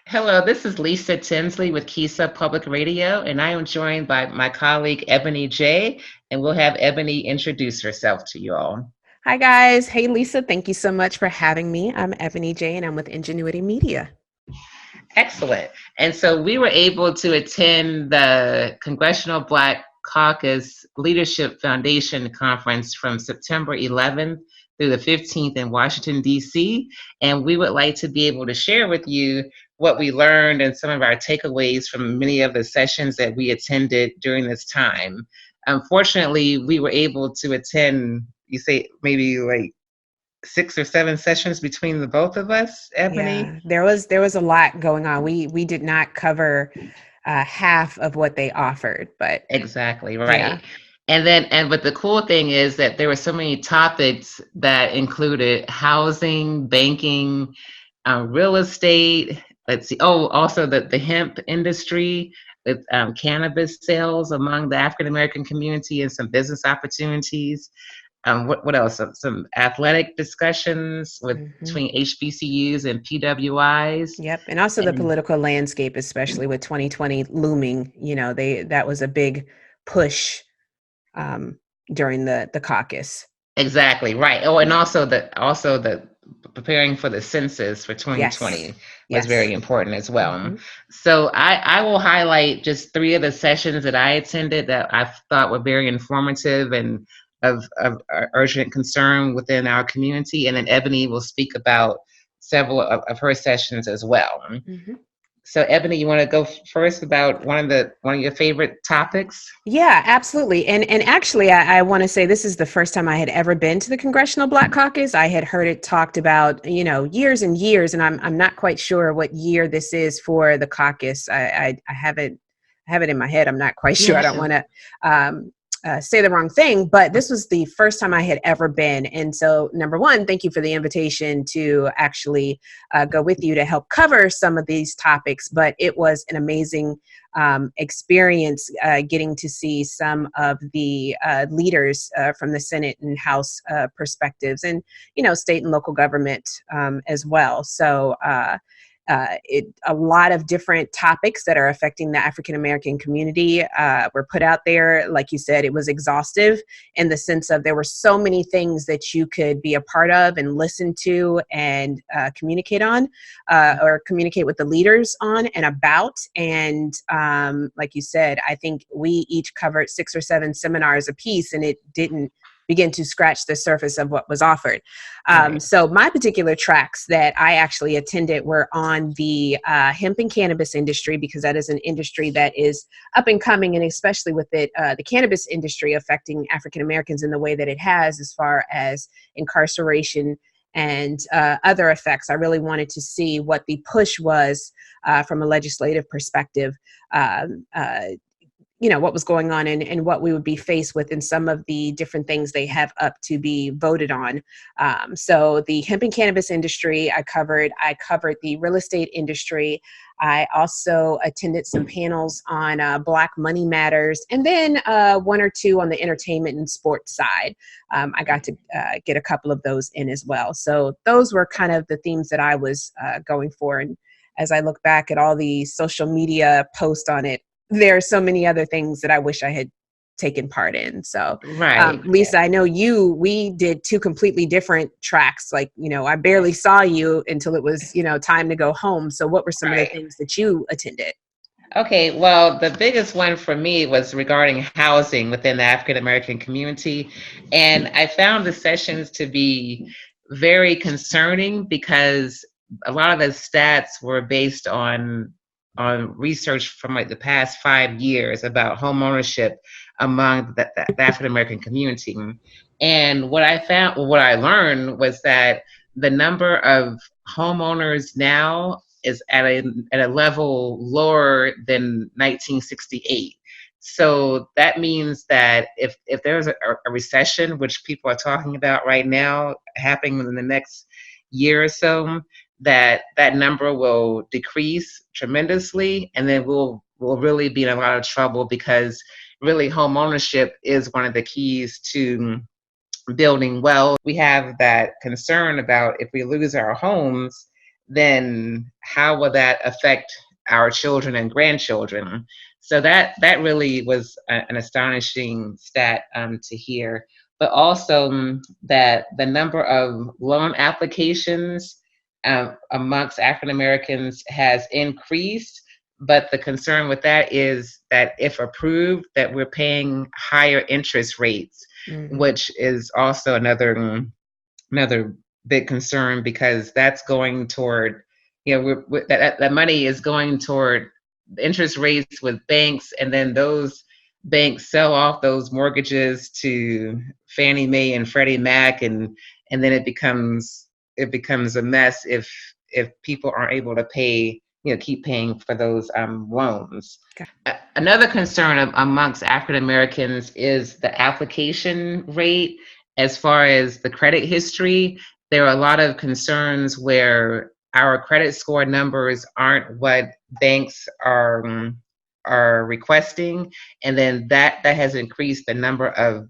Hello, this is Lisa Tinsley with KISA Public Radio, and I am joined by my colleague Ebonee J, and we'll have Ebonee introduce herself to you all. Hi, guys. Hey, Lisa. Thank you so much for having me. I'm Ebonee J, and I'm with EnJenuity Media. Excellent. And so we were able to attend the Congressional Black Caucus Leadership Foundation Conference from September 11th through the 15th in Washington, D.C. And we would like to be able to share with you what we learned and some of our takeaways from many of the sessions that we attended during this time. Unfortunately, we were able to attend, you say maybe like 6 or 7 sessions between the both of us, Ebonee? Yeah, there was a lot going on. We did not cover half of what they offered, but Exactly, yeah. right. But the cool thing is that there were so many topics that included housing, banking, real estate. Let's see. Oh, also the hemp industry with cannabis sales among the African American community and some business opportunities. What else? Some athletic discussions with hmm between HBCUs and PWIs. Yep, and also the And political landscape, especially with 2020 looming. That was a big push um, during the caucus. exactly, right. Oh, and also the preparing for the census for Yes, 2020 was very yes. important as well. hmm So I will highlight just 3 of the sessions that I attended that I thought were very informative and of urgent concern within our community. And then Ebonee will speak about several of her sessions as well. hmm So Ebonee, you want to go first about one of your favorite topics? Yeah, absolutely. And actually, I want to say this is the first time I had ever been to the Congressional Black Caucus. I had heard it talked about, years and years, and I'm not quite sure what year this is for the caucus. I have it in my head. I'm not quite sure. I don't Yeah. want to say the wrong thing, but this was the first time I had ever been. And so, number one, thank you for the invitation to actually go with you to help cover some of these topics. But it was an amazing experience getting to see some of the leaders from the Senate and House perspectives, and state and local government as well. So a lot of different topics that are affecting the African American community were put out there. Like you said, it was exhaustive in the sense of there were so many things that you could be a part of and listen to and communicate on, or communicate with the leaders on and about. And like you said, I think we each covered 6 or 7 seminars apiece, and it didn't begin to scratch the surface of what was offered. Right. So my particular tracks that I actually attended were on the hemp and cannabis industry, because that is an industry that is up and coming, and especially with it, the cannabis industry affecting African Americans in the way that it has, as far as incarceration and other effects. I really wanted to see what the push was from a legislative perspective. Um, uh, what was going on, and what we would be faced with in some of the different things they have up to be voted on. So the hemp and cannabis industry I covered the real estate industry. I also attended some panels on Black money matters, and then 1 or 2 on the entertainment and sports side. I got to get a couple of those in as well. So those were kind of the themes that I was going for. And as I look back at all the social media posts on it, there are so many other things that I wish I had taken part in. So, Right. Lisa, I know we did 2 completely different tracks. Like, I barely saw you until it was, time to go home. So what were some of the Right. things that you attended? Okay, well, the biggest one for me was regarding housing within the African American community. And I found the sessions to be very concerning because a lot of the stats were based on research from like the past 5 years about home ownership among the African American community. And what I learned was that the number of homeowners now is at a level lower than 1968. So that means that if there's a recession, which people are talking about right now, happening in the next year or so, that number will decrease tremendously, and then we'll really be in a lot of trouble because really home ownership is one of the keys to building wealth. We have that concern about if we lose our homes, then how will that affect our children and grandchildren? So that really was an astonishing stat to hear. But also that the number of loan applications amongst African Americans has increased. But the concern with that is that if approved, that we're paying higher interest rates, which is also another big concern, because that's going toward, that money is going toward interest rates with banks, and then those banks sell off those mortgages to Fannie Mae and Freddie Mac, and then it becomes a mess if people aren't able to pay, keep paying for those loans. Okay. Another concern amongst African Americans is the application rate. As far as the credit history, there are a lot of concerns where our credit score numbers aren't what banks are requesting, and then that has increased the number of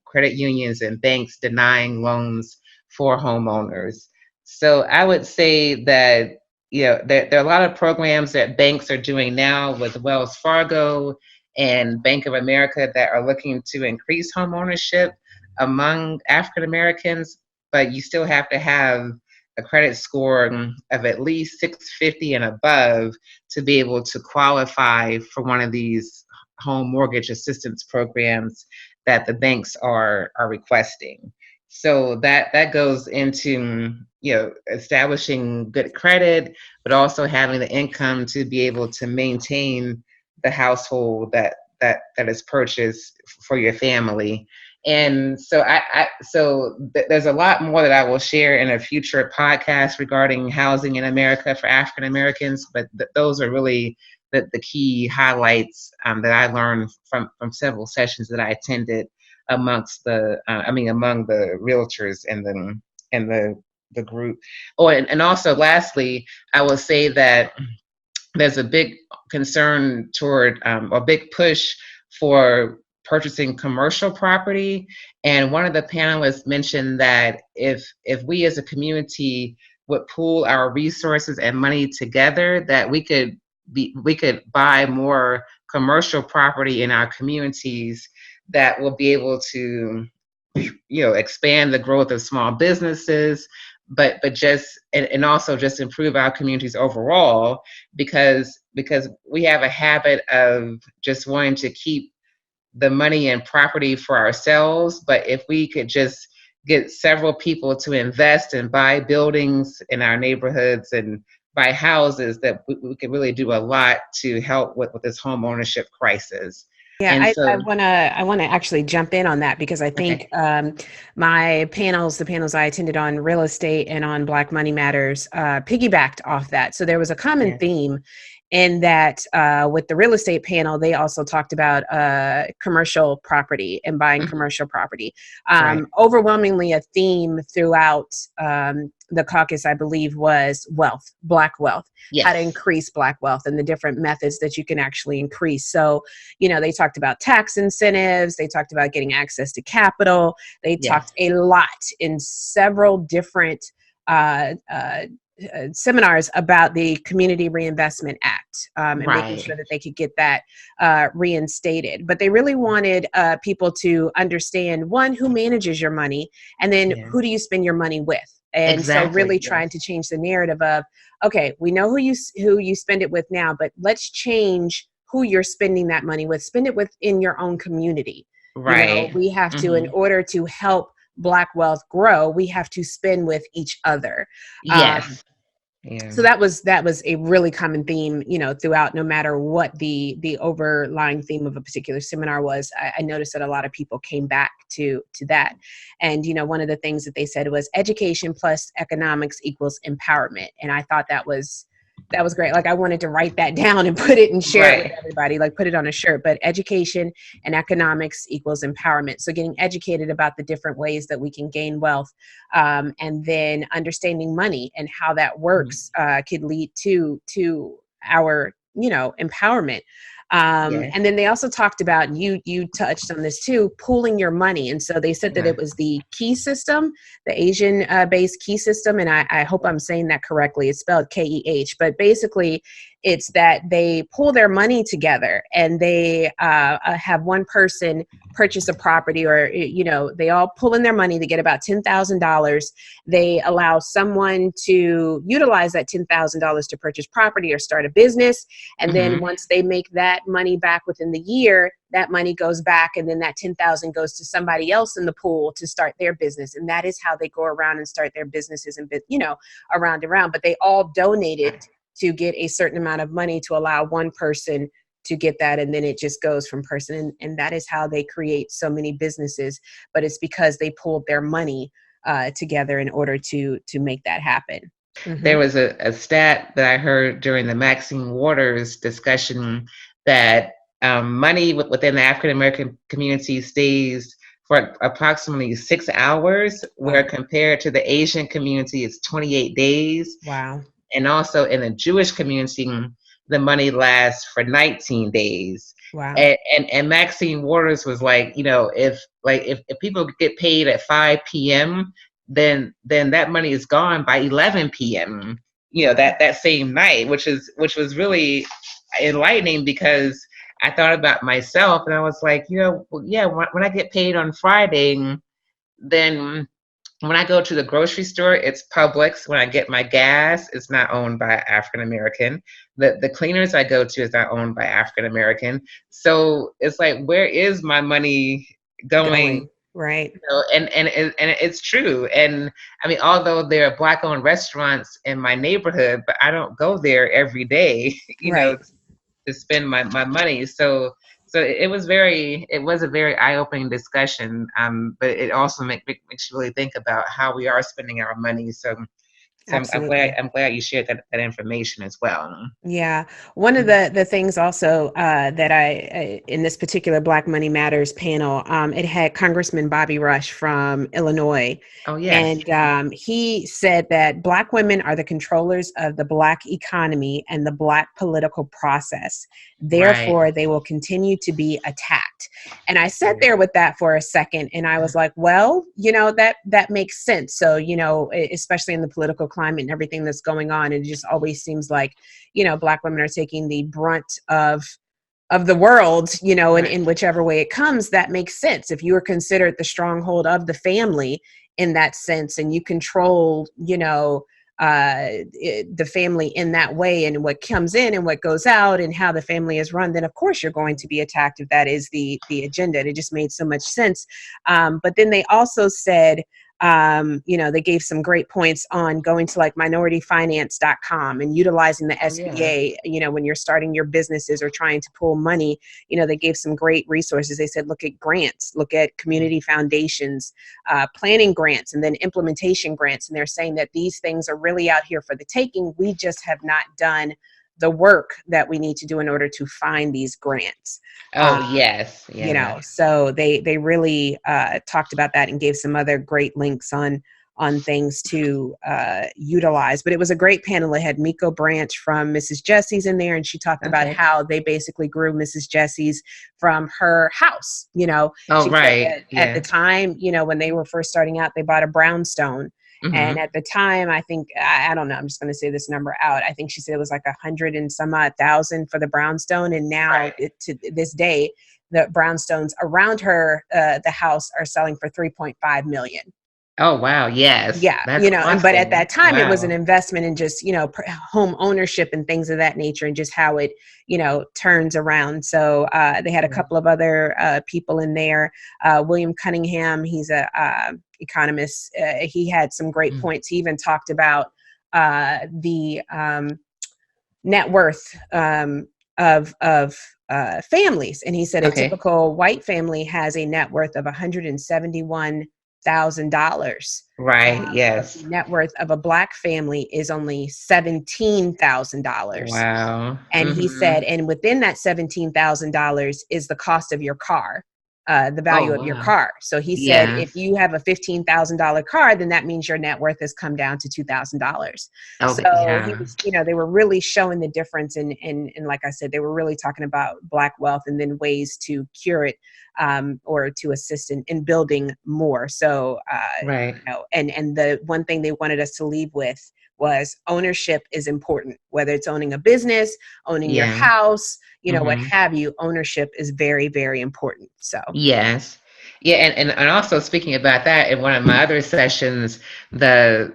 credit unions and banks denying loans for homeowners. So I would say that there are a lot of programs that banks are doing now with Wells Fargo and Bank of America that are looking to increase home ownership among African Americans, but you still have to have a credit score of at least 650 and above to be able to qualify for one of these home mortgage assistance programs that the banks are requesting. So that goes into establishing good credit, but also having the income to be able to maintain the household that is purchased for your family. And so there's a lot more that I will share in a future podcast regarding housing in America for African Americans, but those are really the key highlights that I learned from several sessions that I attended among the realtors and the group. Oh, and also lastly, I will say that there's a big concern toward a big push for purchasing commercial property. And one of the panelists mentioned that if we as a community would pool our resources and money together, that we could buy more commercial property in our communities that will be able to expand the growth of small businesses, but also just improve our communities overall, because we have a habit of just wanting to keep the money and property for ourselves. But if we could just get several people to invest and buy buildings in our neighborhoods and buy houses, that we could really do a lot to help with this home ownership crisis. Yeah, I want to actually jump in on that, because I think the panels I attended on real estate and on Black Money Matters piggybacked off that. So there was a common theme in that with the real estate panel, they also talked about commercial property and buying commercial property. Overwhelmingly, a theme throughout the caucus, I believe, was wealth, Black wealth, how to increase Black wealth and the different methods that you can actually increase. So, they talked about tax incentives, they talked about getting access to capital, they talked a lot in several different seminars about the Community Reinvestment Act and making sure that they could get that reinstated. But they really wanted people to understand, one, who manages your money, and then who do you spend your money with? And so really trying to change the narrative of, okay, we know who you spend it with now, but let's change who you're spending that money with. Spend it within your own community. We have to, in order to help Black wealth grow, we have to spend with each other. So that was a really common theme, throughout, no matter what the overlying theme of a particular seminar was. I noticed that a lot of people came back to that. And, one of the things that they said was education plus economics equals empowerment. And I thought that was great. Like, I wanted to write that down and put it and share it with everybody, like put it on a shirt. But education and economics equals empowerment. So getting educated about the different ways that we can gain wealth, and then understanding money and how that works could lead to our, empowerment. Yes. And then they also talked about, and you touched on this too, pooling your money. And so they said that Yeah. it was the KEY system, the Asian based KEY system. And I hope I'm saying that correctly. It's spelled KEH, but basically it's that they pool their money together and they have one person purchase a property, or, they all pull in their money to get about $10,000. They allow someone to utilize that $10,000 to purchase property or start a business. And then once they make that money back within the year, that money goes back, and then that 10,000 goes to somebody else in the pool to start their business. And that is how they go around and start their businesses and, around and around. But they all donated to get a certain amount of money to allow one person to get that, and then it just goes from person. And that is how they create so many businesses. But it's because they pooled their money together in order to make that happen. There was a stat that I heard during the Maxine Waters discussion that money within the African American community stays for approximately 6 hours, where compared to the Asian community, it's 28 days. Wow. And also in the Jewish community, the money lasts for 19 days. Wow. And Maxine Waters was like, if people get paid at 5 p.m., then that money is gone by 11 p.m. That same night, which was really enlightening, because I thought about myself and I was like, when I get paid on Friday, then when I go to the grocery store, it's Publix. When I get my gas, it's not owned by African American. The cleaners I go to is not owned by African American. So it's like, where is my money going? Right. And it's true. And I mean, although there are Black-owned restaurants in my neighborhood, but I don't go there every day, to spend my money. So it was a very eye-opening discussion. But it also makes you really think about how we are spending our money. So I'm glad you shared that information as well. Yeah. One of the things also that I in this particular Black Money Matters panel, it had Congressman Bobby Rush from Illinois. Oh, yes. And he said that Black women are the controllers of the Black economy and the Black political process. Therefore, they will continue to be attacked. And I sat there with that for a second, and I was like, well, that makes sense. So, especially in the political climate and everything that's going on, it just always seems like, Black women are taking the brunt of the world, in whichever way it comes. That makes sense. If you are considered the stronghold of the family in that sense, and you control, the family in that way, and what comes in and what goes out and how the family is run, then of course you're going to be attacked if that is the agenda. And it just made so much sense. But then they also said, they gave some great points on going to like minorityfinance.com and utilizing the SBA, when you're starting your businesses or trying to pull money. They gave some great resources. They said, look at grants, look at community foundations, planning grants, and then implementation grants. And they're saying that these things are really out here for the taking. We just have not done the work that we need to do in order to find these grants. Yes. So they really talked about that and gave some other great links on things to utilize. But it was a great panel. It had Miko Branch from Mrs. Jessie's in there, and she talked about how they basically grew Mrs. Jessie's from her house. At the time, when they were first starting out, they bought a brownstone. And at the time, I think, I don't know, I'm just going to say this number out. I think she said it was like 100 and some odd thousand for the brownstone. And now to this day, the brownstones around her, the house, are selling for $3.5 million. Oh, wow. Yes. Yeah. That's awesome. But at that time, it was an investment in just, home ownership and things of that nature, and just how it, turns around. So they had a couple of other people in there. William Cunningham, he's a economist. He had some great points. He even talked about the net worth of families. And he said a typical white family has a net worth of $171,000. Right. Yes. The net worth of a Black family is only $17,000. Wow. And he said, and within that $17,000 is the cost of your car. the value Oh, of your wow. car. So he said, if Yes. you have a $15,000 car, then that means your net worth has come down to $2,000. So Okay. he Yeah. was, they were really showing the difference. And like I said, they were really talking about Black wealth and then ways to cure it, or to assist in building more. So, Right. and the one thing they wanted us to leave with was ownership is important, whether it's owning a business, owning your Yeah. house, what Hmm. have you. Ownership is very, very important. So, Yes. Yeah, and also speaking about that, in one of my other sessions, there's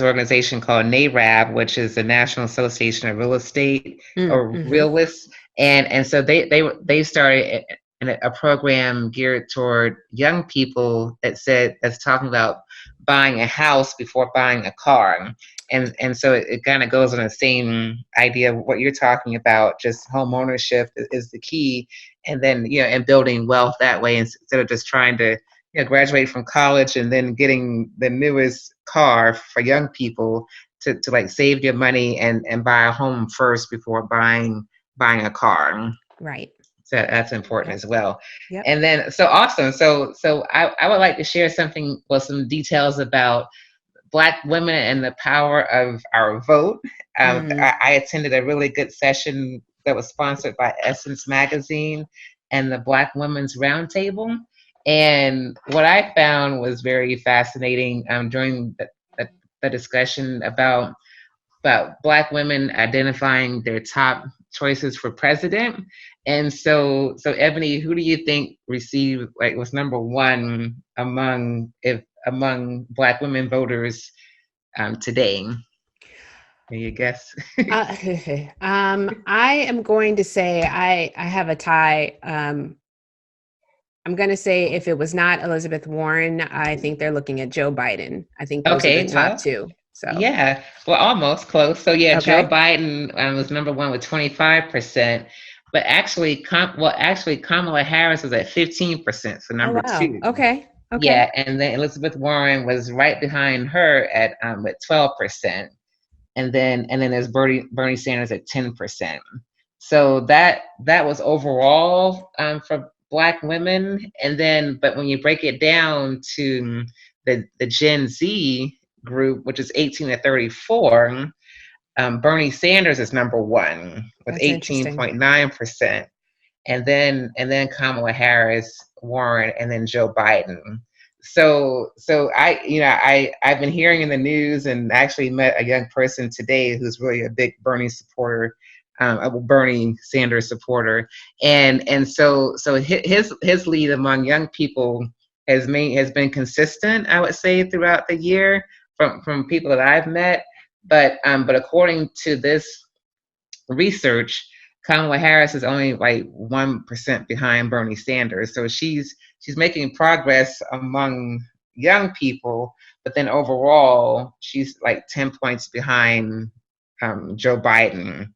an organization called NARAB, which is the National Association of Real Estate or mm-hmm. Realists, and so they started a program geared toward young people that's talking about buying a house before buying a car, and so it kind of goes on the same idea of what you're talking about. Just home ownership is the key, and then and building wealth that way instead of just trying to graduate from college and then getting the newest car for young people to like save your money and buy a home first before buying a car. Right. So that's important Yep. as well. Yep. And then so awesome. So I would like to share something with some details about Black women and the power of our vote. I attended a really good session that was sponsored by Essence Magazine and the Black Women's Roundtable. And what I found was very fascinating during the discussion about Black women identifying their top choices for president. And so Ebonee, who do you think received was number one among Black women voters today? Can you guess? Uh, I am going to say I have a tie. I'm going to say if it was not Elizabeth Warren, I think they're looking at Joe Biden. I think those are the Okay, top well, two. So, yeah, well, almost close. So yeah, Joe okay. Biden was number one with 25%, but actually Kamala Harris was at 15%, so Oh, number wow. two. Okay. Okay. Yeah, and then Elizabeth Warren was right behind her at 12%, and then there's Bernie Sanders at 10%. So that was overall for Black women, and then but when you break it down to the Gen Z group, which is 18 to 34, Bernie Sanders is number one with That's interesting. 18.9%, and then Kamala Harris, Warren, and then Joe Biden. So I've been hearing in the news and actually met a young person today who's really a big Bernie supporter, a Bernie Sanders supporter, and so his lead among young people has been consistent, I would say, throughout the year from people that I've met, but according to this research, Kamala Harris is only like 1% behind Bernie Sanders. So she's making progress among young people, but then overall she's like 10 points behind Joe Biden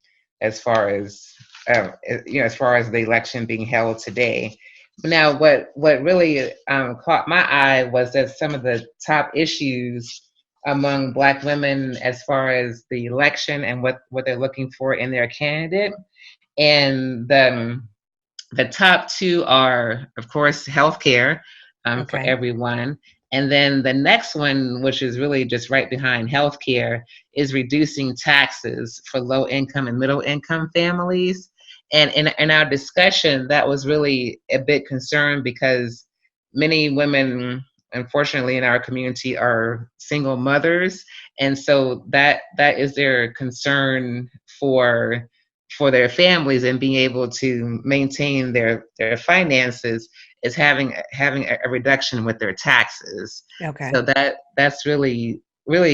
as far as as far as the election being held today. Now, what really caught my eye was that some of the top issues among Black women as far as the election and what they're looking for in their candidate. And the top two are, of course, healthcare for Okay. everyone. And then the next one, which is really just right behind healthcare, is reducing taxes for low income and middle income families. And in our discussion, that was really a big concern because many women, unfortunately, in our community are single mothers. And so that is their concern for their families and being able to maintain their finances is having a reduction with their taxes. Okay. So that's really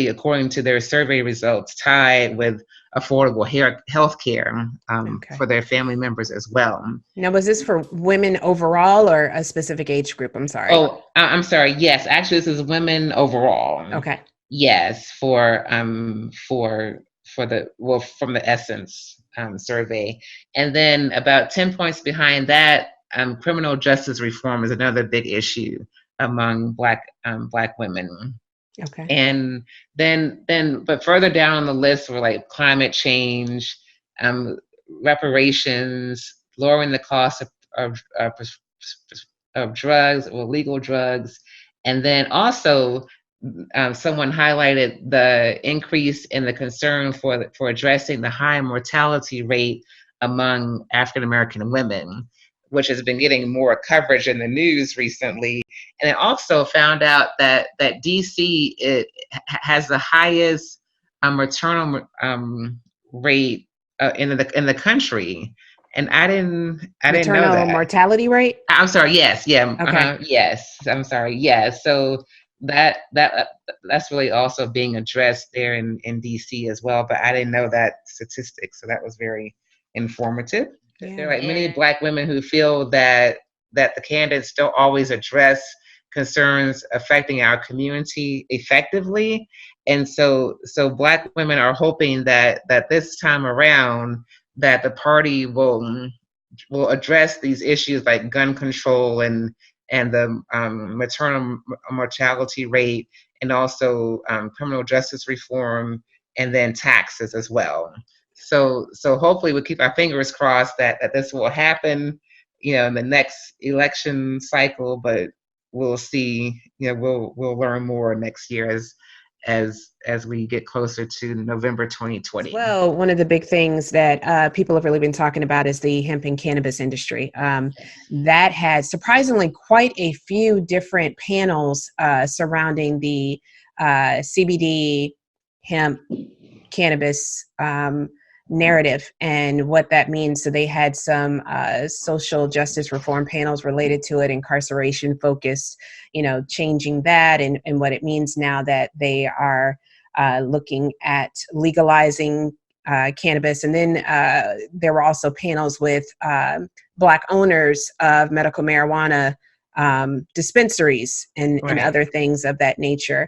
according to their survey results tied with affordable health care Okay. for their family members as well. Now, was this for women overall or a specific age group? I'm sorry. Oh, I'm sorry. Yes, actually, this is women overall. Okay. Yes, for the well from the Essence survey, and then about 10 points behind that, criminal justice reform is another big issue among Black women. Okay. And but further down on the list were like climate change, reparations, lowering the cost of of drugs or legal drugs. And then also, someone highlighted the increase in the concern for addressing the high mortality rate among African American women, which has been getting more coverage in the news recently. And I also found out that DC has the highest maternal rate in the country, and I didn't know Maternal that. mortality rate? I'm sorry. Yes. Yeah. Okay. Yes. I'm sorry. Yes. So that's really also being addressed there in DC as well. But I didn't know that statistic, so that was very informative. Yeah. There are like many Black women who feel that the candidates don't always address concerns affecting our community effectively, and so Black women are hoping that this time around that the party will address these issues like gun control and the maternal mortality rate, and also criminal justice reform, and then taxes as well. So hopefully we'll keep our fingers crossed that this will happen, in the next election cycle. But we'll see. We'll learn more next year as we get closer to November 2020. Well, one of the big things that people have really been talking about is the hemp and cannabis industry. That had surprisingly quite a few different panels surrounding the CBD, hemp, cannabis narrative and what that means. So they had some social justice reform panels related to it, incarceration focused, changing that and what it means now that they are looking at legalizing cannabis. And then there were also panels with Black owners of medical marijuana dispensaries and other things of that nature.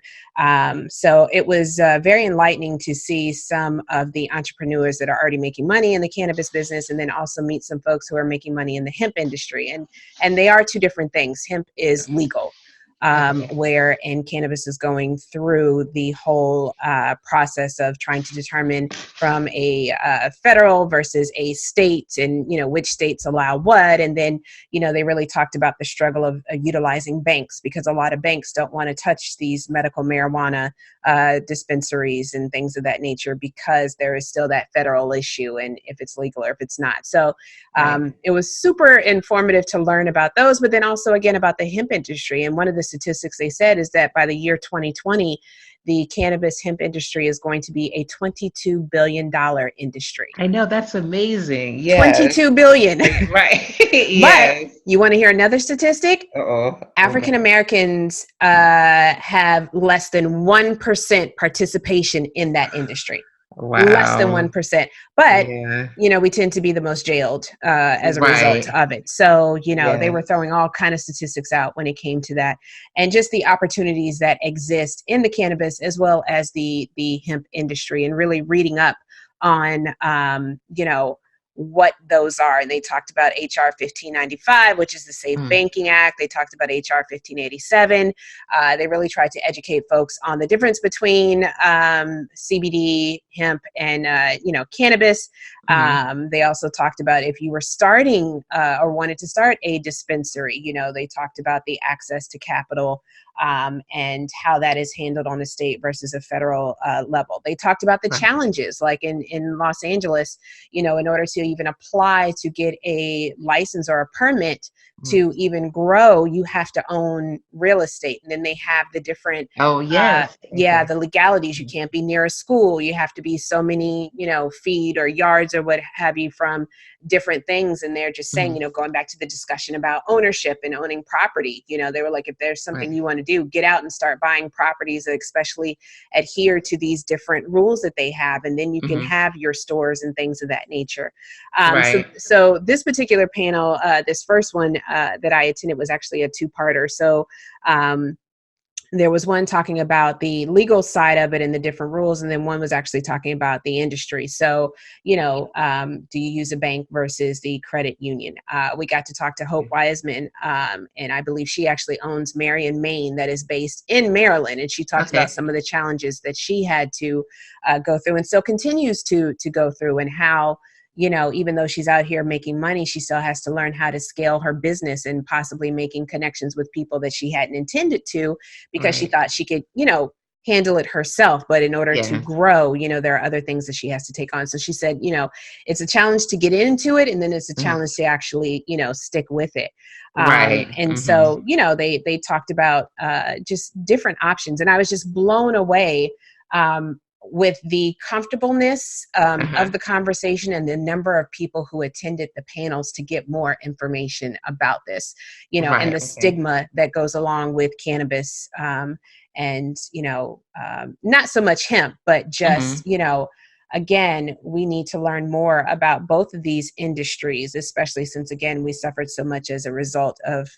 So it was very enlightening to see some of the entrepreneurs that are already making money in the cannabis business, and then also meet some folks who are making money in the hemp industry. And they are two different things. Hemp is legal. Where and cannabis is going through the whole process of trying to determine from a federal versus a state, and which states allow what. And then they really talked about the struggle of utilizing banks, because a lot of banks don't want to touch these medical marijuana dispensaries and things of that nature, because there is still that federal issue, and if it's legal or if it's not. So it was super informative to learn about those, but then also again about the hemp industry. And one of the statistics they said is that by the year 2020, the cannabis hemp industry is going to be a $22 billion industry. I know, that's amazing. Yeah. $22 billion. Right. Yes. But you want to hear another statistic? Uh-oh. African Americans have less than 1% participation in that industry. Wow. Less than 1%. But, we tend to be the most jailed as a result of it. So, they were throwing all kind of statistics out when it came to that. And just the opportunities that exist in the cannabis as well as the hemp industry, and really reading up on, what those are. And they talked about HR 1595, which is the Safe Banking Act. They talked about HR 1587. They really tried to educate folks on the difference between CBD, hemp, and cannabis. They also talked about if you were starting or wanted to start a dispensary, they talked about the access to capital and how that is handled on a state versus a federal level. They talked about the challenges, like in Los Angeles, in order to even apply to get a license or a permit to even grow, you have to own real estate. And then they have the different, the legalities. You can't be near a school. You have to be so many, feet or yards or what have you from different things. And they're just saying, going back to the discussion about ownership and owning property, they were like, if there's something you want to do, get out and start buying properties that especially adhere to these different rules that they have. And then you can have your stores and things of that nature. So this particular panel, this first one that I attended was actually a two-parter. So there was one talking about the legal side of it and the different rules, and then one was actually talking about the industry. So, do you use a bank versus the credit union? We got to talk to Hope Wiseman, and I believe she actually owns Marion, Maine, that is based in Maryland, and she talked about some of the challenges that she had to go through and still continues to go through, and how even though she's out here making money, she still has to learn how to scale her business and possibly making connections with people that she hadn't intended to, because she Right. thought she could, handle it herself. But in order to Yeah. grow, there are other things that she has to take on. So she said, it's a challenge to get into it, and then it's a Mhm. challenge to actually, stick with it. Right. And Hmm. so, they talked about just different options. And I was just blown away with the comfortableness Uh-huh. of the conversation and the number of people who attended the panels to get more information about this, and Right. the Okay. stigma that goes along with cannabis. And, not so much hemp, but just, Hmm. again, we need to learn more about both of these industries, especially since, again, we suffered so much as a result of,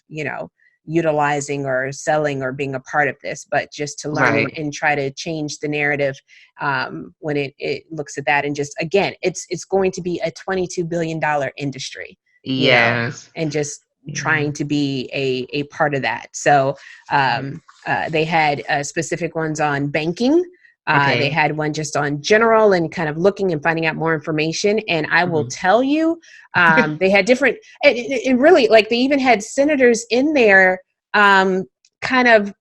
utilizing or selling or being a part of this, but just to learn Right. and try to change the narrative when it looks at that. And just, again, it's going to be a $22 billion industry, Yes. and just Yeah. trying to be a part of that. So Right. they had specific ones on banking. They Okay. had one just on general and kind of looking and finding out more information. And I will Hmm. tell you, they had different, it really, like, they even had senators in there kind of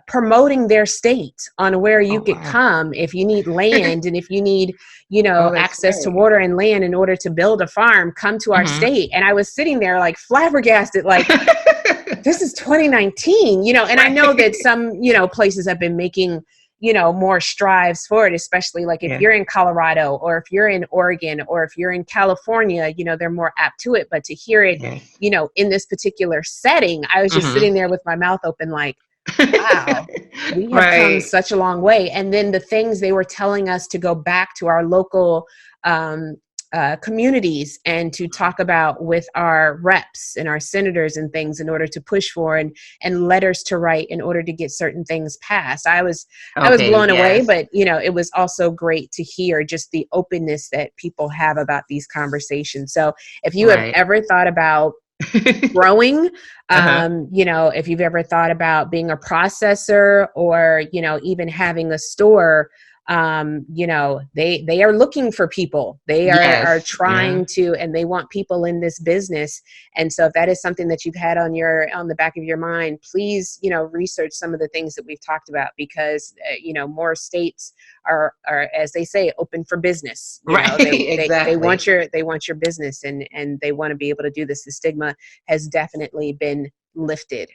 promoting their state on where you Oh, could wow. come if you need land, and if you need, Oh, that's access to great. water and land in order to build a farm, come to our Hmm. state. And I was sitting there like flabbergasted, like, this is 2019, and I know that Right. some, places have been making, more strives for it, especially like if Yeah. you're in Colorado or if you're in Oregon or if you're in California, they're more apt to it. But to hear it, Yes. in this particular setting, I was just Hmm. sitting there with my mouth open, like, wow, we have come Right. such a long way. And then the things they were telling us to go back to our local communities and to talk about with our reps and our senators and things in order to push for, and letters to write in order to get certain things passed. I was Okay. blown away, Yes. but it was also great to hear just the openness that people have about these conversations. So if you have Right. ever thought about growing, Uh-huh. if you've ever thought about being a processor or even having a store, they are looking for people. They are Yes. Yeah. trying to, and they want people in this business. And so if that is something that you've had on the back of your mind, please research some of the things that we've talked about, because more states are, as they say, open for business. Right. They Exactly. want your business, and they want to be able to do this. The stigma has definitely been lifted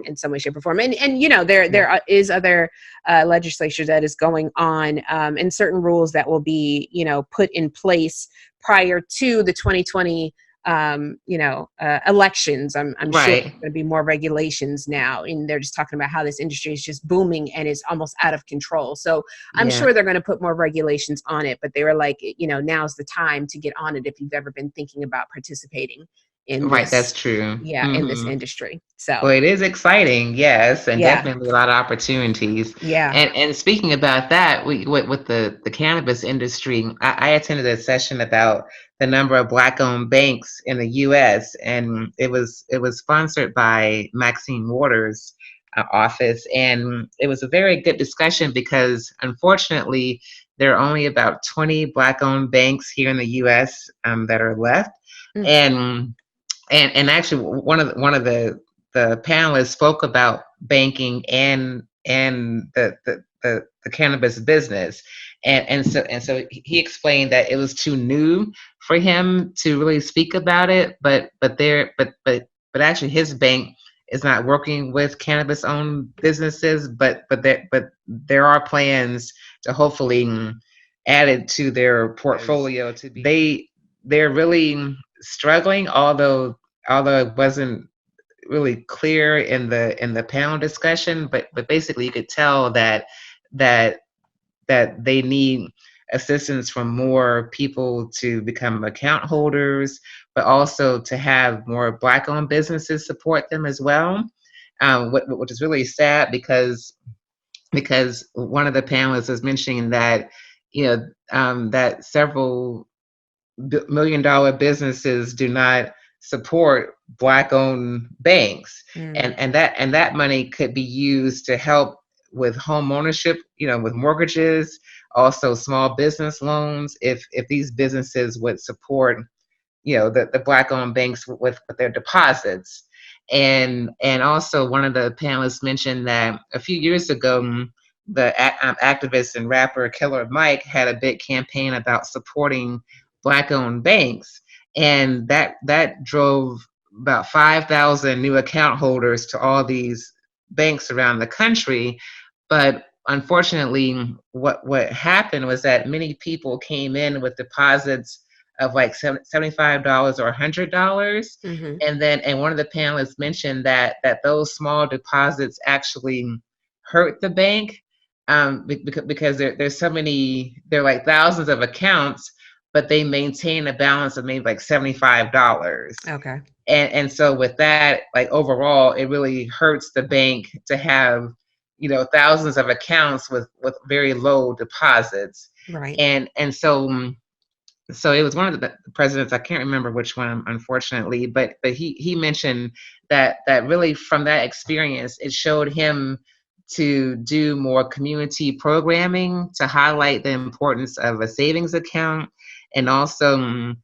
in some way, shape, or form. And Yeah. is other legislature that is going on, and certain rules that will be put in place prior to the 2020 elections. I'm sure Right. there's going to be more regulations now, and they're just talking about how this industry is just booming and is almost out of control. So I'm Yeah. sure they're going to put more regulations on it, but they were like, now's the time to get on it if you've ever been thinking about participating in Right. That's this, true. yeah, in this Hmm. industry. So Well, it is exciting, yes, and yeah, definitely a lot of opportunities. yeah. And speaking about that, we with the cannabis industry, I attended a session about the number of Black-owned banks in the U.S., and it was sponsored by Maxine Waters' office, and it was a very good discussion because unfortunately there are only about 20 Black-owned banks here in the U.S. That are left, Mm. and actually one of the panelists spoke about banking and the cannabis business, and so he explained that it was too new for him to really speak about it, but actually his bank is not working with cannabis owned businesses, but there are plans to hopefully add it to their portfolio. To be they're really struggling, although it wasn't really clear in the panel discussion, but basically you could tell that that they need assistance from more people to become account holders, but also to have more Black-owned businesses support them as well. Which is really sad because one of the panelists was mentioning that that several million-dollar businesses do not support Black-owned banks, Mm. and that money could be used to help with home ownership, with mortgages, also small business loans, if these businesses would support, the Black-owned banks with their deposits. And also one of the panelists mentioned that a few years ago, the activist and rapper Killer Mike had a big campaign about supporting Black-owned banks, and that drove about 5,000 new account holders to all these banks around the country. But unfortunately, what happened was that many people came in with deposits of like $75 or $100, and one of the panelists mentioned that those small deposits actually hurt the bank, because there's so many, there are like thousands of accounts, but they maintain a balance of maybe like $75. Okay. And so with that, like overall, it really hurts the bank to have, thousands of accounts with very low deposits. Right. And so it was one of the presidents, I can't remember which one, unfortunately, but he mentioned that really from that experience, it showed him to do more community programming to highlight the importance of a savings account, and also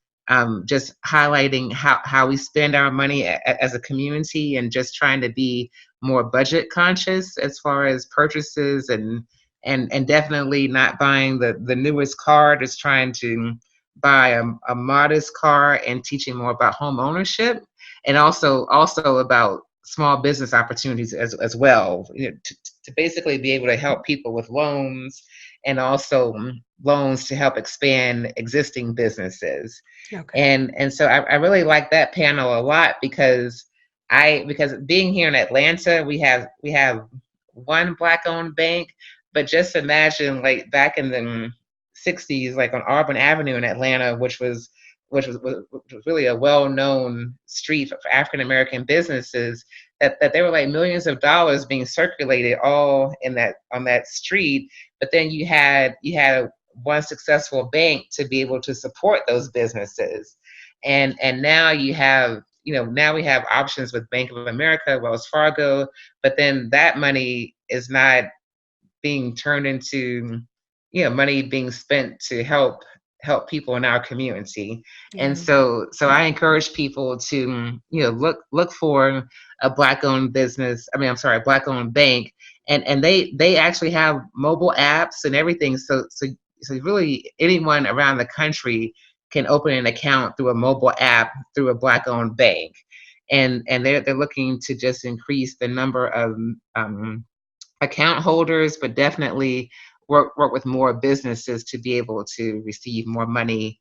just highlighting how we spend our money as a community, and just trying to be more budget conscious as far as purchases, and definitely not buying the newest car, just trying to buy a modest car, and teaching more about home ownership, and also about small business opportunities as well, to basically be able to help people with loans, and also loans to help expand existing businesses. Okay. And so I really like that panel a lot, because being here in Atlanta, we have one Black-owned bank, but just imagine like back in the 60s, like on Auburn Avenue in Atlanta, which was really a well-known street for African American businesses, that there were like millions of dollars being circulated all on that street. But then you had one successful bank to be able to support those businesses, and now you have, now we have options with Bank of America, Wells Fargo, but then that money is not being turned into, money being spent to help people in our community. Yeah. And so I encourage people to, look for a Black-owned business. Black-owned bank, and they actually have mobile apps and everything. So really anyone around the country can open an account through a mobile app through a Black-owned bank, and they're looking to just increase the number of account holders, but definitely work with more businesses to be able to receive more money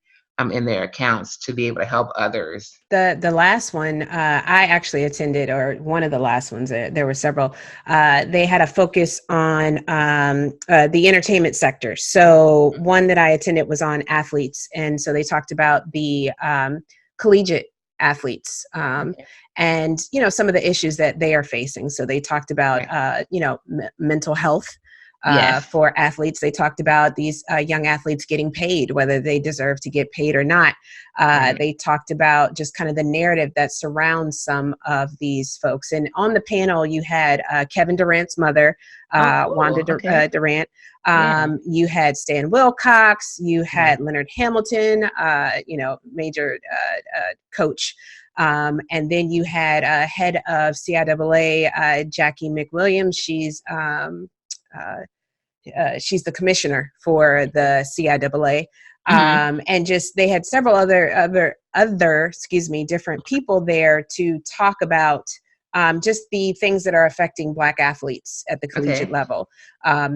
in their accounts to be able to help others. The last one I actually attended, or one of the last ones, there were several. They had a focus on the entertainment sector. So one that I attended was on athletes, and so they talked about the collegiate athletes, and some of the issues that they are facing. So they talked about mental health. Yes. For athletes. They talked about these young athletes getting paid, whether they deserve to get paid or not. They talked about just kind of the narrative that surrounds some of these folks. And on the panel, you had Kevin Durant's mother, Wanda Durant. You had Stan Wilcox. You had Leonard Hamilton, major coach. And then you had head of CIAA, Jackie McWilliams. She's the commissioner for the CIAA. And just they had several other different people there to talk about just the things that are affecting Black athletes at the collegiate level.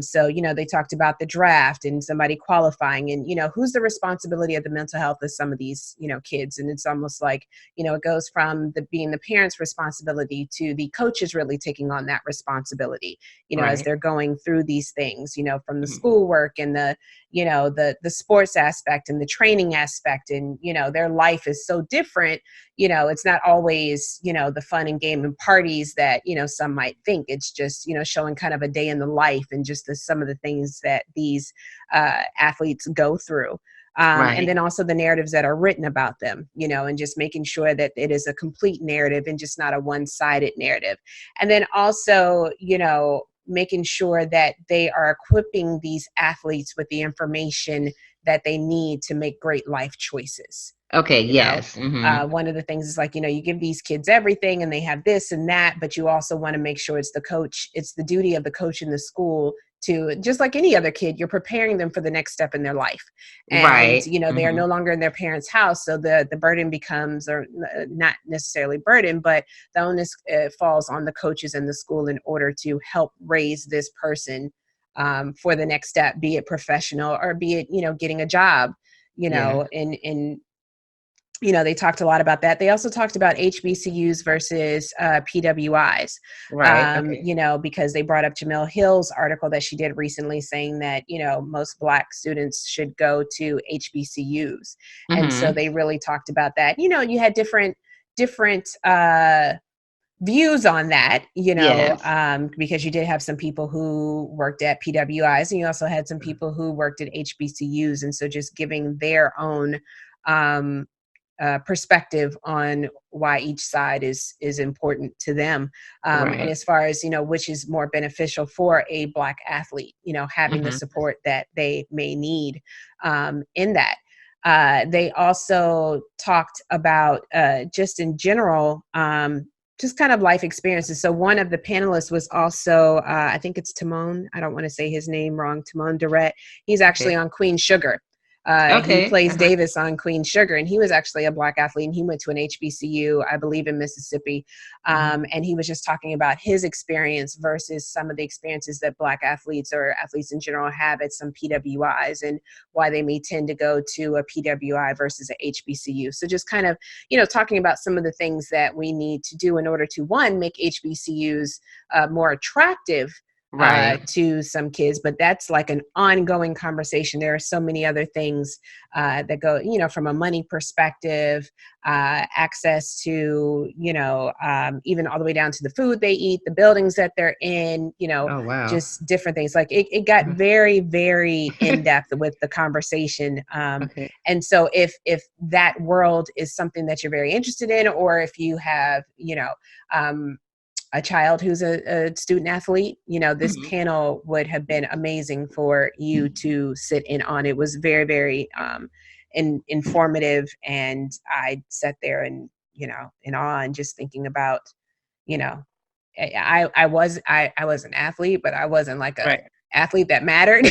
So, they talked about the draft and somebody qualifying, and, who's the responsibility of the mental health of some of these, kids. And it's almost like, it goes from being the parents' responsibility to the coaches really taking on that responsibility, as they're going through these things, from the schoolwork and the sports aspect and the training aspect. And, their life is so different. It's not always, the fun and game and parties that, some might think. It's just, showing kind of a day in the life and just some of the things that these athletes go through. And then also the narratives that are written about them, and just making sure that it is a complete narrative and just not a one-sided narrative. And then also, making sure that they are equipping these athletes with the information that they need to make great life choices. Okay, You know, yes. Mm-hmm. one of the things is like, you give these kids everything and they have this and that, but you also want to make sure it's the duty of the coach in the school to, just like any other kid, you're preparing them for the next step in their life. And, Right. they are no longer in their parents' house. So the burden becomes, or not necessarily burden, but the onus falls on the coaches in the school in order to help raise this person for the next step, be it professional or be it, getting a job, in they talked a lot about that. They also talked about HBCUs versus PWIs, Right. Okay. because they brought up Jamil Hill's article that she did recently saying that, most Black students should go to HBCUs. And so Mm-hmm. they really talked about that. You had different views on that, Yes. because you did have some people who worked at PWIs and you also had some people who worked at HBCUs. And so just giving their own um, perspective on why each side is important to them. And Right. as far as, which is more beneficial for a Black athlete, having the Mm-hmm. support that they may need in that. They also talked about just in general, just kind of life experiences. So one of the panelists was also, I think it's Timon. I don't want to say his name wrong. Timon Durrett. He's actually Okay. on Queen Sugar. He Okay. plays Uh-huh. Davis on Queen Sugar, and he was actually a Black athlete, and he went to an HBCU, I believe, in Mississippi. Mm-hmm. And he was just talking about his experience versus some of the experiences that Black athletes or athletes in general have at some PWIs and why they may tend to go to a PWI versus a HBCU. So just kind of, talking about some of the things that we need to do in order to, one, make HBCUs more attractive Right. to some kids, but that's like an ongoing conversation. There are so many other things that go, from a money perspective, access to, even all the way down to the food they eat, the buildings that they're in, Oh, wow. just different things. Like it got Mhm. very, very in depth with the conversation. Okay. And so if that world is something that you're very interested in, or if you have, a child who's a student athlete, this Mm-hmm. panel would have been amazing for you to sit in on. It was very, very informative. And I sat there and, in awe and just thinking about, you know, I was an athlete, but I wasn't like a Right. athlete that mattered.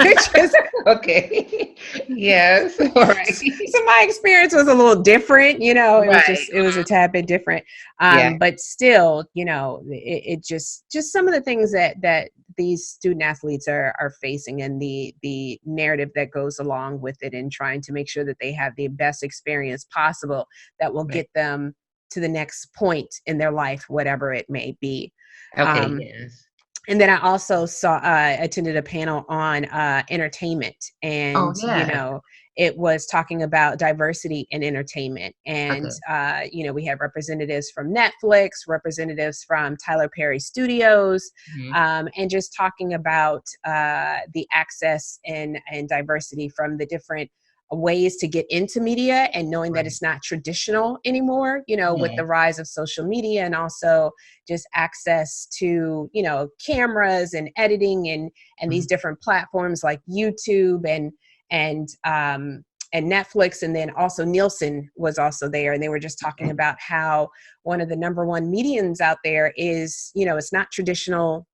Just, Okay. Yes. All right. so my experience was a little different, Right. it was a tad bit different. Yeah. But still, it just some of the things that these student athletes are facing and the narrative that goes along with it and trying to make sure that they have the best experience possible that will Right. get them to the next point in their life, whatever it may be. Okay. Um, Yes. and then I also attended a panel on entertainment, Oh, and yeah. it was talking about diversity in entertainment. And Okay. we had representatives from Netflix, representatives from Tyler Perry Studios, Mm-hmm. and just talking about the access and diversity from the different ways to get into media, and knowing that Right. it's not traditional anymore, with Yeah. the rise of social media, and also just access to cameras and editing and these Mhm. different platforms like YouTube and Netflix. And then also Nielsen was also there, and they were just talking Okay. about how one of the number one mediums out there is, it's not traditional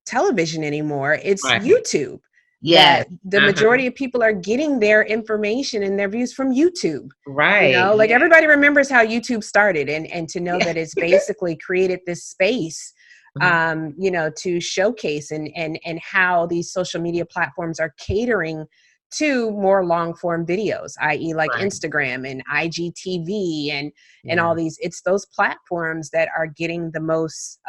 television anymore, it's Right. YouTube. Yes. That the Uh-huh. majority of people are getting their information and their views from YouTube. Right. Like Yeah. everybody remembers how YouTube started, and to know Yeah. that it's basically created this space Mhm. to showcase and how these social media platforms are catering to more long form videos, i.e. like Right. Instagram and IGTV and all Yeah. these. It's those platforms that are getting the most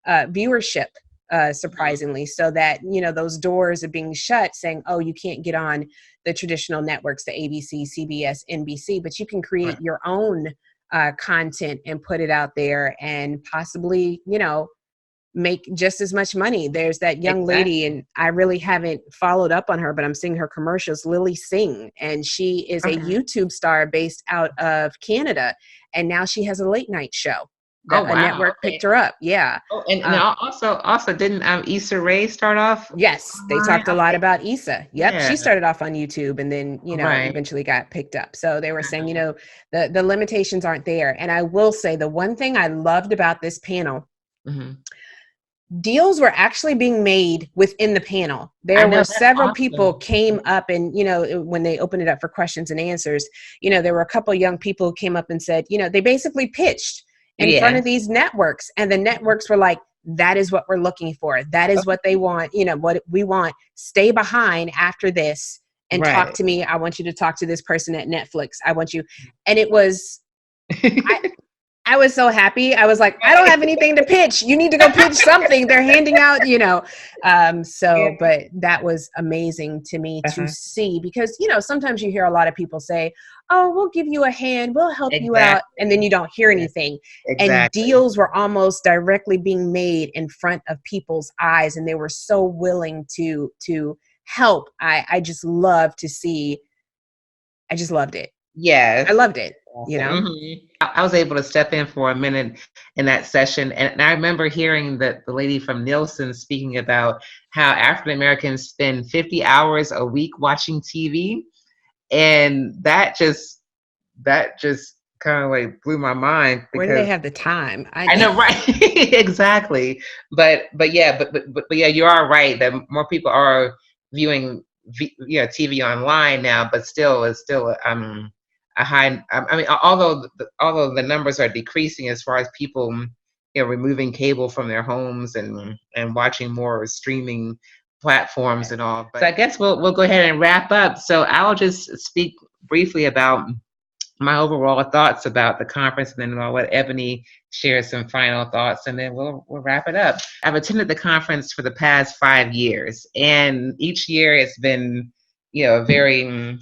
viewership, Mhm. surprisingly, so that those doors are being shut, saying, oh, you can't get on the traditional networks, the ABC, CBS, NBC, but you can create Right. your own content and put it out there and possibly make just as much money. There's that young lady, Exactly. and I really haven't followed up on her, but I'm seeing her commercials, Lily Singh, and she is a Okay. YouTube star based out of Canada, and now she has a late night show. Oh, A wow. network Okay. picked her up. Yeah. Oh, and Uh, also didn't Issa Rae start off yes, they online? talked a lot Okay. about Issa. Yep, Yeah. she started off on YouTube and then, Right. eventually got picked up. So they were saying, the limitations aren't there. And I will say the one thing I loved about this panel, Hmm. deals were actually being made within the panel. I There know, were that's several people awesome. came up and, when they opened it up for questions and answers, there were a couple of young people who came up and said, they basically pitched in front Yeah. of these networks, and the networks were like, that is what we're looking for. That is what they want. What we want. Stay behind after this and talk Right. to me. I want you to talk to this person at Netflix. I want you. And it was, I was so happy. I was like, I don't have anything to pitch. You need to go pitch something. They're handing out, Yeah. but that was amazing to me to Uh-huh. see, because, sometimes you hear a lot of people say, oh, we'll give you a hand. We'll help you out. And then Exactly. you don't hear Yeah. anything. And Exactly. deals were almost directly being made in front of people's eyes. And they were so willing to help. I just love to see. I just loved it. I Yes. loved it, Awesome. I was able to step in for a minute in that session, and I remember hearing that the lady from Nielsen speaking about how African Americans spend 50 hours a week watching TV, and that just kind of like blew my mind Where do they because have the time? I know, right? Exactly. But yeah, but yeah, you are right that more people are viewing TV online now, but still it's still a high. I mean, although the numbers are decreasing as far as people removing cable from their homes and watching more streaming platforms and all. But so I guess we'll go ahead and wrap up. So I'll just speak briefly about my overall thoughts about the conference, and then I'll let Ebonee share some final thoughts, and then we'll wrap it up. I've attended the conference for the past 5 years, and each year it's been a very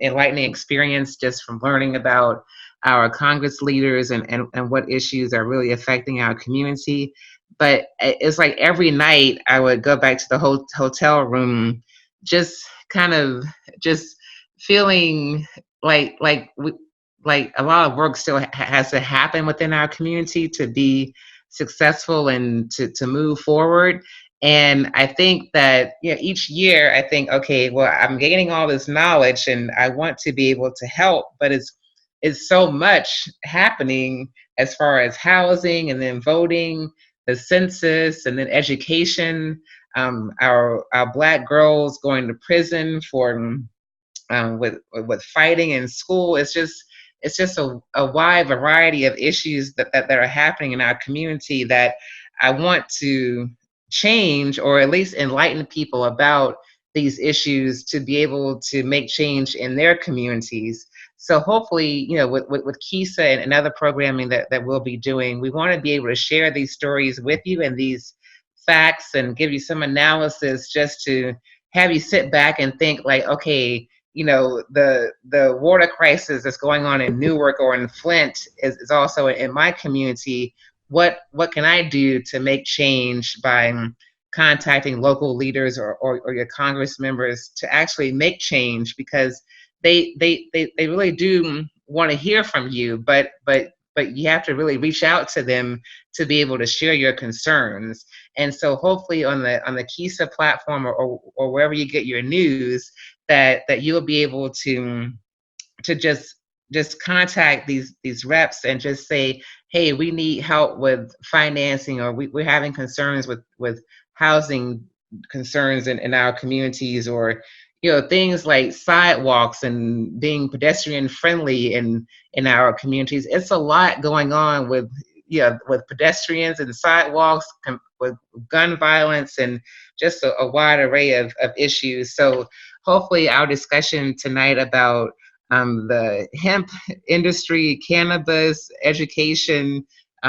enlightening experience just from learning about our Congress leaders and what issues are really affecting our community. But it's like every night I would go back to the hotel room, just kind of just feeling like a lot of work still has to happen within our community to be successful and to move forward. And I think that each year I think, okay, well, I'm gaining all this knowledge and I want to be able to help, but it's so much happening as far as housing and then voting, the census, and then education. Our Black girls going to prison for with fighting in school. It's just a wide variety of issues that are happening in our community that I want to change, or at least enlighten people about these issues to be able to make change in their communities. So hopefully, with KISA and other programming that we'll be doing, we want to be able to share these stories with you and these facts and give you some analysis just to have you sit back and think like, okay, the water crisis that's going on in Newark or in Flint is also in my community. What can I do to make change by contacting local leaders or your Congress members to actually make change? Because they really do want to hear from you, but you have to really reach out to them to be able to share your concerns. And so hopefully on the KISA platform or wherever you get your news, that you'll be able to just contact these reps and just say, hey, we need help with financing, or we're having concerns with housing concerns in our communities, or things like sidewalks and being pedestrian friendly in our communities. It's a lot going on with with pedestrians and sidewalks, with gun violence, and just a wide array of issues. So hopefully our discussion tonight about the hemp industry, cannabis, education,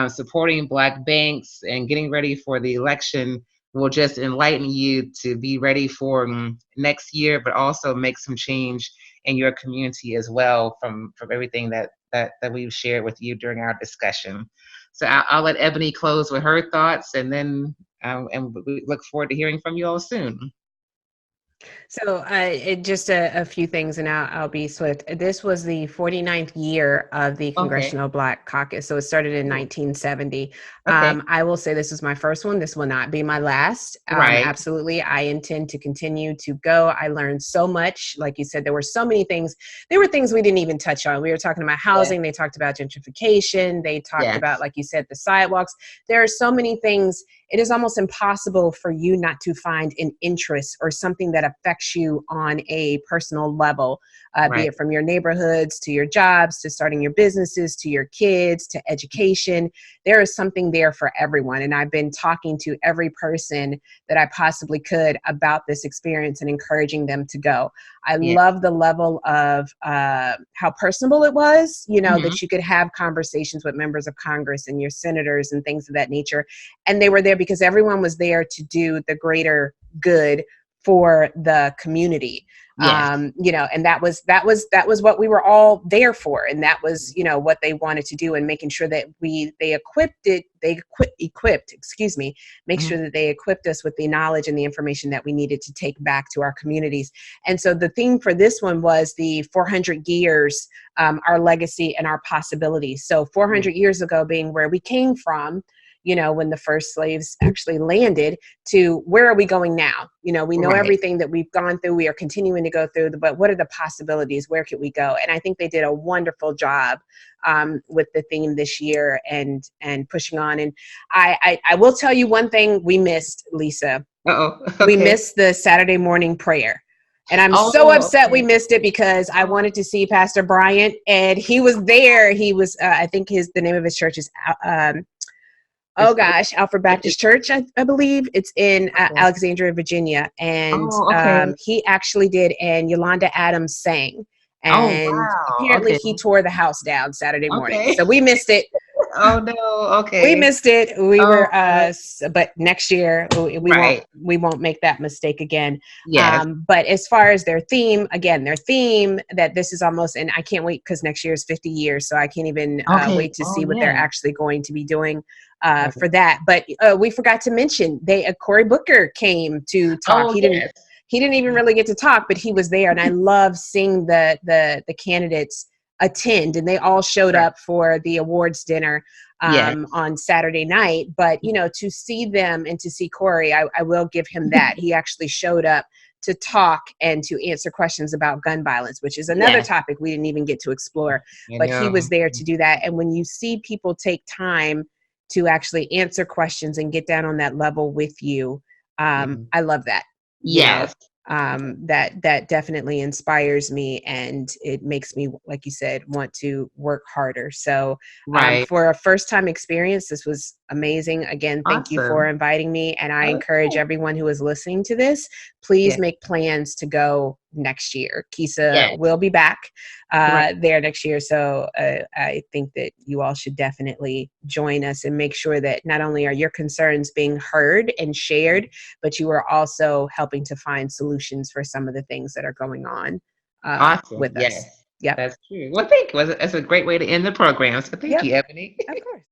supporting Black banks, and getting ready for the election will just enlighten you to be ready for next year, but also make some change in your community as well from everything that we've shared with you during our discussion. So I'll let Ebonee close with her thoughts, and then and we look forward to hearing from you all soon. So, just a few things, and I'll be swift. This was the 49th year of the Okay. Congressional Black Caucus. So, it started in Cool. 1970. Okay. I will say this is my first one. This will not be my last. Right. Absolutely. I intend to continue to go. I learned so much. Like you said, there were so many things. There were things we didn't even touch on. We were talking about Yes. housing. They talked about gentrification. They talked about, Yes. like you said, the sidewalks. There are so many things. It is almost impossible for you not to find an interest or something that affects you on a personal level, be Right. it from your neighborhoods to your jobs, to starting your businesses, to your kids, to education. There is something there for everyone. And I've been talking to every person that I possibly could about this experience and encouraging them to go. I Yeah. love the level of how personable it was, Hmm. that you could have conversations with members of Congress and your senators and things of that nature. And they were there because everyone was there to do the greater good for the community. Yes. And that was what we were all there for, and that was what they wanted to do, and making sure that they equipped, excuse me, make Hmm. sure that they equipped us with the knowledge and the information that we needed to take back to our communities. And so the theme for this one was the 400 years, our legacy and our possibilities. So Yeah. 400 years ago being where we came from, when the first slaves actually landed, to where are we going now? We know Right. everything that we've gone through, we are continuing to go through, but what are the possibilities? Where could we go? And I think they did a wonderful job with the theme this year, and pushing on. And I will tell you one thing we missed, Lisa. Uh-oh. We Okay. missed the Saturday morning prayer. And I'm so Oh, upset we okay. missed it, because I Oh, wanted to see Pastor Bryant, and he was there. He was, I think the name of his church is oh it's gosh, Alfred Baptist Church, I believe. It's in okay. Alexandria, Virginia. And Oh, okay. he actually did, and Yolanda Adams sang. Oh, And wow. apparently Okay. he tore the house down Saturday morning. Okay. So we missed it. Oh no. We Okay. missed it. We Oh were, no. but next year we won't Right. we won't make that mistake again. Yes. But as far as their theme, again, their theme that this is almost, and I can't wait because next year is 50 years, so I can't even Okay. wait to Oh see what they're yeah. actually going to be doing Okay. for that. But we forgot to mention Cory Booker came to talk. Oh He didn't. yes. He didn't even really get to talk, but he was there, and I love seeing the candidates attend, and they all showed Right. up for the awards dinner Yes. on Saturday night. But to see them and to see Cory, I will give him that. He actually showed up to talk and to answer questions about gun violence, which is another Yes. topic we didn't even get to explore. I But he was know. there to do that. And when you see people take time to actually answer questions and get down on that level with you, Mhm. I love that. You know, Yes. that definitely inspires me, and it makes me, like you said, want to work harder. So Right. for a first time experience, this was amazing. Again, thank you for Awesome. inviting me, and I encourage Okay. everyone who is listening to this, please Yes. make plans to go next year. KISA Yes. will be back Right. there next year, so I think that you all should definitely join us and make sure that not only are your concerns being heard and shared, but you are also helping to find solutions for some of the things that are going on Awesome. with us. Yes. Yep. That's true. Well, thank you. That's a great way to end the program. So thank Yep. you, Ebony. Of course.